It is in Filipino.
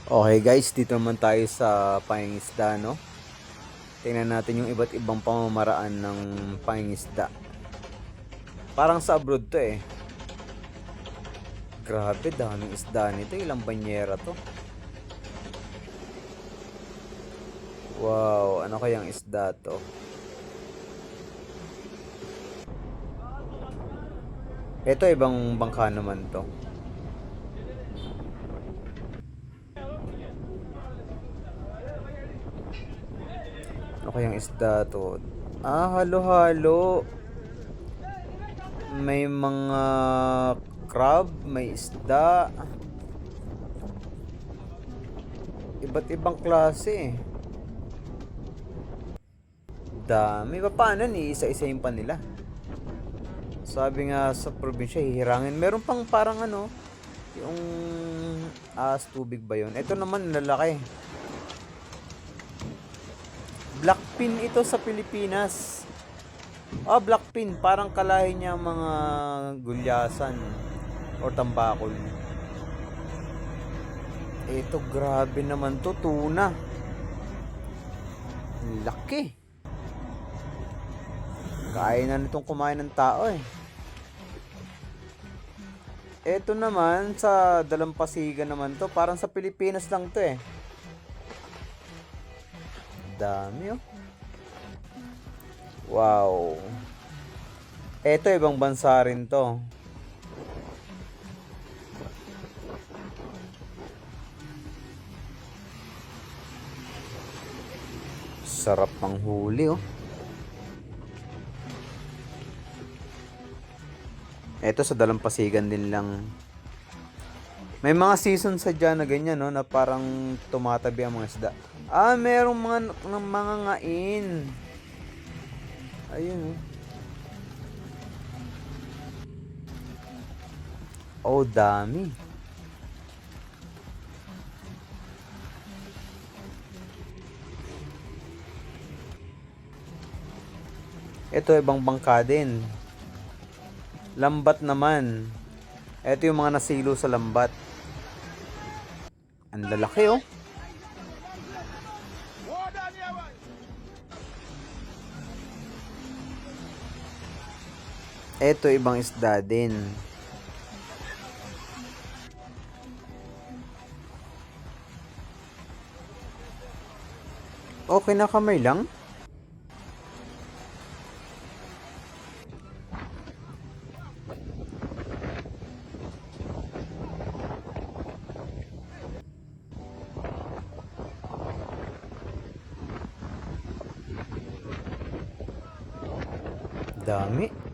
Okay guys, dito naman tayo sa pangingisda, no? Tingnan natin yung iba't ibang pamamaraan ng pangingisda. Parang sa abroad to eh. Grabe, daming isda nito. Ilang banyera to. Wow, ano kayang isda to? Ito ibang bangka naman to. Ano kayang isda to? Halo-halo. May mga crab, may isda. Iba't ibang klase eh. Dami. Paano ni isa-isahin pa nila? Sabi nga sa probinsya, hihirangin. Meron pang parang ano, yung tubig ba yun? Ito naman, lalaki. Blackfin ito sa Pilipinas. Blackfin. Parang kalahi niya mga gulyasan or tambakol. Ito, grabe naman to. Tuna. Laki. Kaya na nitong kumain ng tao eh. Ito naman sa Dalampasigan naman to. Parang sa Pilipinas lang to eh. Dami oh. Wow. Ito ibang bansa rin to. Sarap ng huli oh. Ito sa Dalampasigan din lang. May mga season sa dyan na ganyan, no? Na parang tumatabi ang mga isda. Merong mga ngain. Ayun, oh. Dami. Ito, ibang bangka din. Lambat naman. Ito yung mga nasilo sa lambat. Ang lalaki oh. Ito ibang isda din. Okay na kamay lang. Dami.